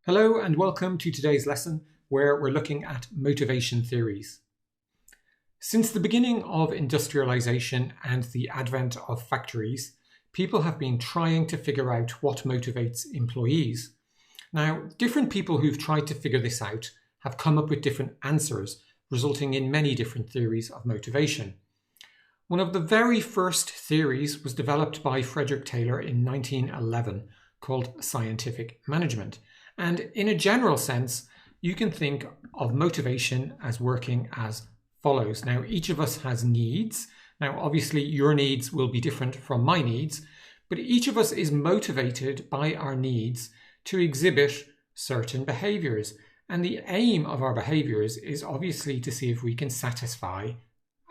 Hello and welcome to today's lesson where we're looking at motivation theories. Since the beginning of industrialization and the advent of factories, people have been trying to figure out what motivates employees. Now, different people who've tried to figure this out have come up with different answers, resulting in many different theories of motivation. One of the very first theories was developed by Frederick Taylor in 1911, called scientific management. And in a general sense, you can think of motivation as working as follows. Now, each of us has needs. Now, obviously, your needs will be different from my needs, but each of us is motivated by our needs to exhibit certain behaviors. And the aim of our behaviors is obviously to see if we can satisfy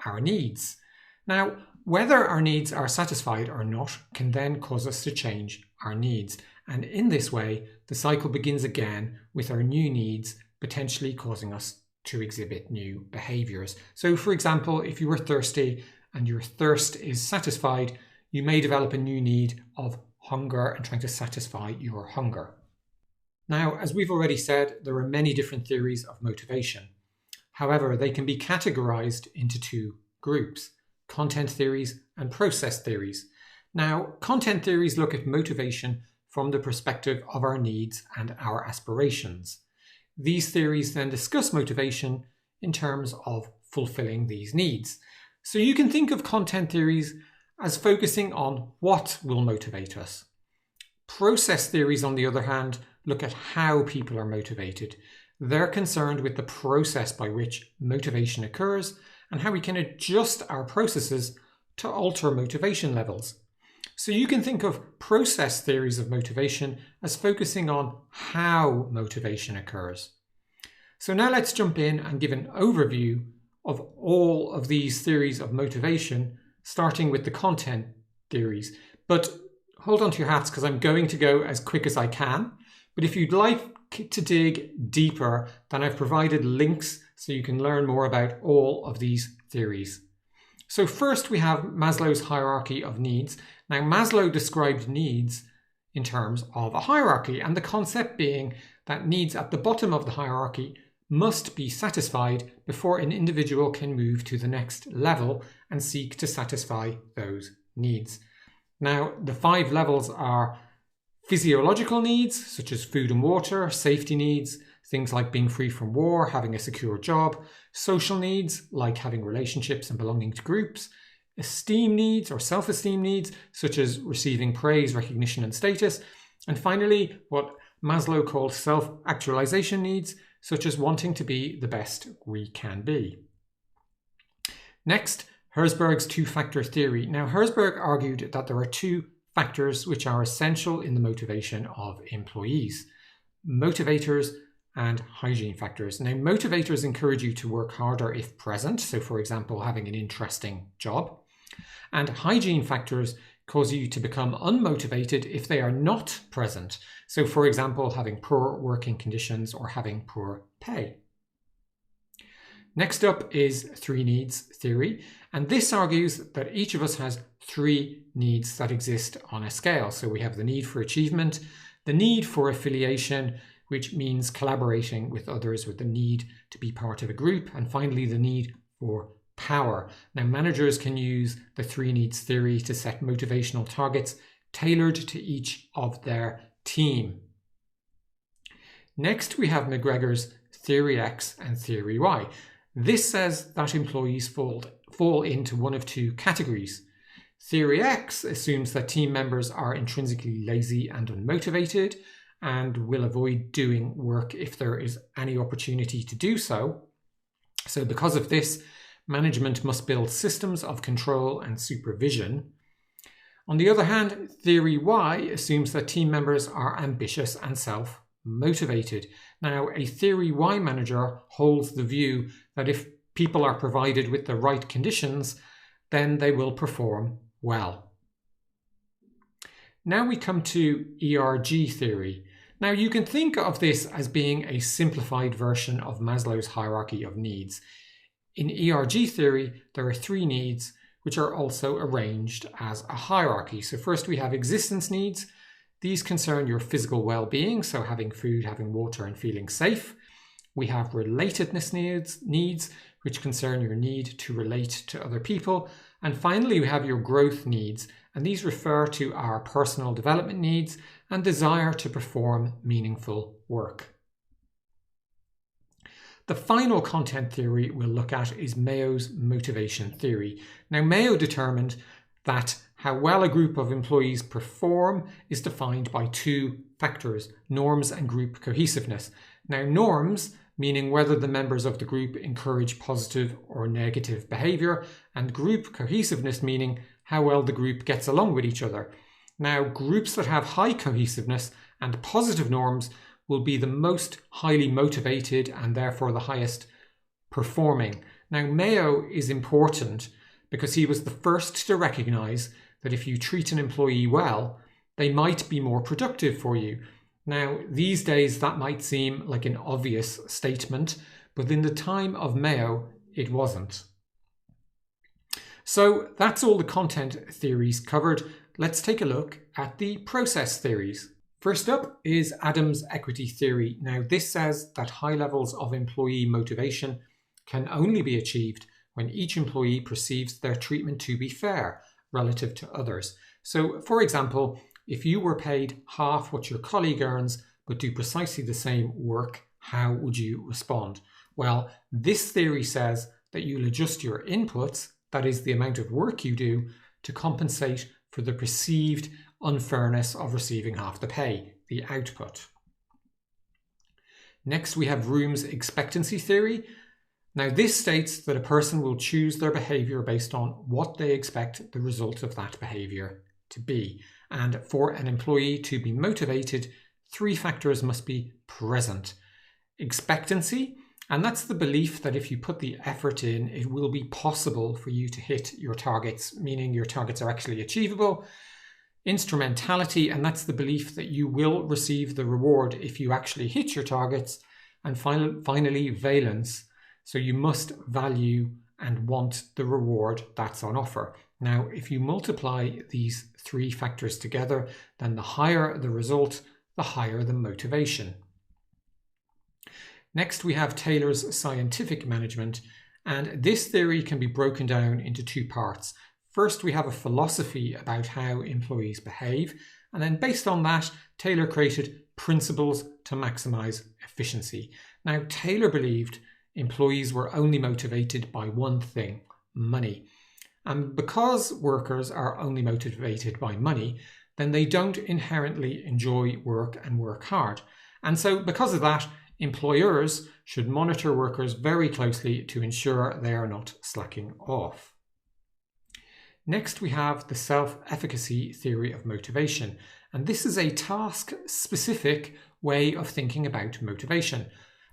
our needs. Now, whether our needs are satisfied or not can then cause us to change our needs. And in this way, the cycle begins again with our new needs potentially causing us to exhibit new behaviors. So for example, if you were thirsty and your thirst is satisfied, you may develop a new need of hunger and trying to satisfy your hunger. Now, as we've already said, there are many different theories of motivation. However, they can be categorized into two groups: content theories and process theories. Now, content theories look at motivation from the perspective of our needs and our aspirations. These theories then discuss motivation in terms of fulfilling these needs. So you can think of content theories as focusing on what will motivate us. Process theories, on the other hand, look at how people are motivated. They're concerned with the process by which motivation occurs and how we can adjust our processes to alter motivation levels. So you can think of process theories of motivation as focusing on how motivation occurs. So now let's jump in and give an overview of all of these theories of motivation, starting with the content theories. But hold on to your hats because I'm going to go as quick as I can. But if you'd like to dig deeper, then I've provided links so you can learn more about all of these theories. So first we have Maslow's hierarchy of needs. Now, Maslow described needs in terms of a hierarchy, and the concept being that needs at the bottom of the hierarchy must be satisfied before an individual can move to the next level and seek to satisfy those needs. Now, the 5 levels are physiological needs, such as food and water, safety needs, things like being free from war, having a secure job, social needs, like having relationships and belonging to groups, esteem needs or self-esteem needs, such as receiving praise, recognition, and status. And finally, what Maslow called self-actualization needs, such as wanting to be the best we can be. Next, Herzberg's two-factor theory. Now, Herzberg argued that there are 2 factors which are essential in the motivation of employees: motivators and hygiene factors. Now, motivators encourage you to work harder if present, so for example, having an interesting job. And hygiene factors cause you to become unmotivated if they are not present. So for example, having poor working conditions or having poor pay. Next up is 3 needs theory. And this argues that each of us has 3 needs that exist on a scale. So we have the need for achievement, the need for affiliation, which means collaborating with others with the need to be part of a group, and finally the need for power. Now, managers can use the 3 needs theory to set motivational targets tailored to each of their team. Next, we have McGregor's theory X and theory Y. This says that employees fall into one of 2 categories. Theory X assumes that team members are intrinsically lazy and unmotivated and will avoid doing work if there is any opportunity to do so. So because of this, management must build systems of control and supervision. On the other hand, theory Y assumes that team members are ambitious and self-motivated. Now, a theory Y manager holds the view that if people are provided with the right conditions, then they will perform well. Now we come to ERG theory. Now, you can think of this as being a simplified version of Maslow's hierarchy of needs. In ERG theory, there are 3 needs which are also arranged as a hierarchy. So first we have existence needs. These concern your physical well-being, so having food, having water, and feeling safe. We have relatedness needs, which concern your need to relate to other people. And finally, we have your growth needs, and these refer to our personal development needs and desire to perform meaningful work. The final content theory we'll look at is Mayo's motivation theory. Now, Mayo determined that how well a group of employees perform is defined by two factors, norms and group cohesiveness. Now, norms, meaning whether the members of the group encourage positive or negative behaviour, and group cohesiveness, meaning how well the group gets along with each other. Now, groups that have high cohesiveness and positive norms will be the most highly motivated and therefore the highest performing. Now, Mayo is important because he was the first to recognise that if you treat an employee well, they might be more productive for you. Now, these days that might seem like an obvious statement, but in the time of Mayo, it wasn't. So that's all the content theories covered. Let's take a look at the process theories. First up is Adams' equity theory. Now, this says that high levels of employee motivation can only be achieved when each employee perceives their treatment to be fair relative to others. So, for example, if you were paid half what your colleague earns but do precisely the same work, how would you respond? Well, this theory says that you'll adjust your inputs, that is the amount of work you do, to compensate for the perceived unfairness of receiving half the pay, the output. Next, we have Room's expectancy theory. Now, this states that a person will choose their behaviour based on what they expect the result of that behaviour to be. And for an employee to be motivated, three factors must be present. Expectancy, and that's the belief that if you put the effort in, it will be possible for you to hit your targets, meaning your targets are actually achievable. Instrumentality, and that's the belief that you will receive the reward if you actually hit your targets. And finally, valence. So you must value and want the reward that's on offer. Now, if you multiply these three factors together, then the higher the result, the higher the motivation. Next, we have Taylor's scientific management, and this theory can be broken down into two parts. First, we have a philosophy about how employees behave, and then based on that, Taylor created principles to maximize efficiency. Now, Taylor believed employees were only motivated by one thing, money. And because workers are only motivated by money, then they don't inherently enjoy work and work hard. And so because of that, employers should monitor workers very closely to ensure they are not slacking off. Next, we have the self-efficacy theory of motivation. And this is a task-specific way of thinking about motivation.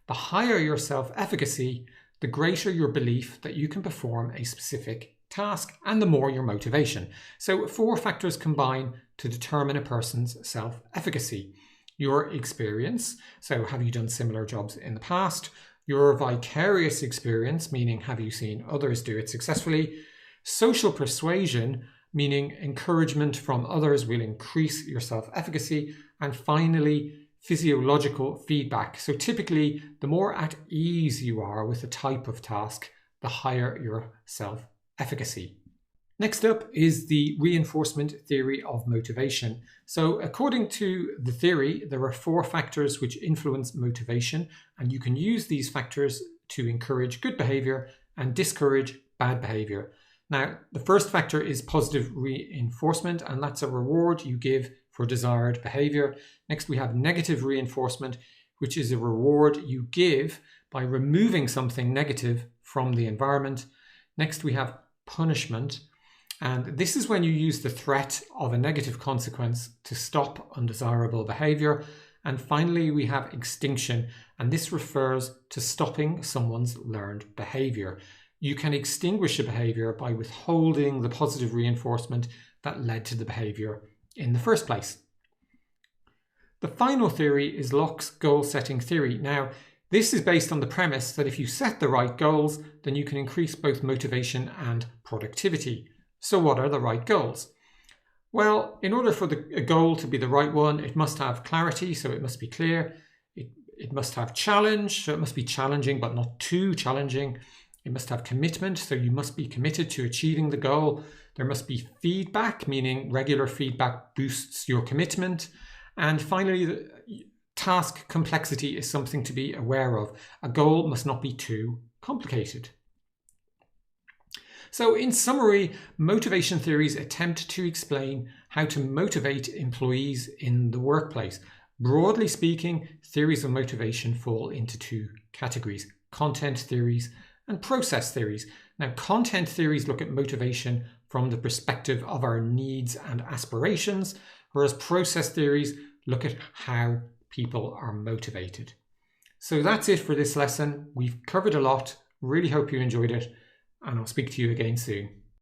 The higher your self-efficacy, the greater your belief that you can perform a specific task and the more your motivation. So four factors combine to determine a person's self-efficacy. Your experience, so have you done similar jobs in the past? Your vicarious experience, meaning have you seen others do it successfully? Social persuasion, meaning encouragement from others will increase your self-efficacy. And finally, physiological feedback. So typically, the more at ease you are with a type of task, the higher your self-efficacy. Next up is the reinforcement theory of motivation. So according to the theory, there are four factors which influence motivation, and you can use these factors to encourage good behavior and discourage bad behavior. Now, the first factor is positive reinforcement, and that's a reward you give for desired behavior. Next, we have negative reinforcement, which is a reward you give by removing something negative from the environment. Next, we have punishment, and this is when you use the threat of a negative consequence to stop undesirable behavior. And finally, we have extinction, and this refers to stopping someone's learned behavior. You can extinguish a behavior by withholding the positive reinforcement that led to the behavior in the first place. The final theory is Locke's goal-setting theory. Now, this is based on the premise that if you set the right goals, then you can increase both motivation and productivity. So what are the right goals? Well, in order for a goal to be the right one, it must have clarity, so it must be clear. It must have challenge, so it must be challenging but not too challenging. It must have commitment, so you must be committed to achieving the goal. There must be feedback, meaning regular feedback boosts your commitment. And finally, the task complexity is something to be aware of. A goal must not be too complicated. So in summary, motivation theories attempt to explain how to motivate employees in the workplace. Broadly speaking, theories of motivation fall into two categories: content theories and process theories. Now, content theories look at motivation from the perspective of our needs and aspirations, whereas process theories look at how people are motivated. So that's it for this lesson. We've covered a lot. Really hope you enjoyed it, and I'll speak to you again soon.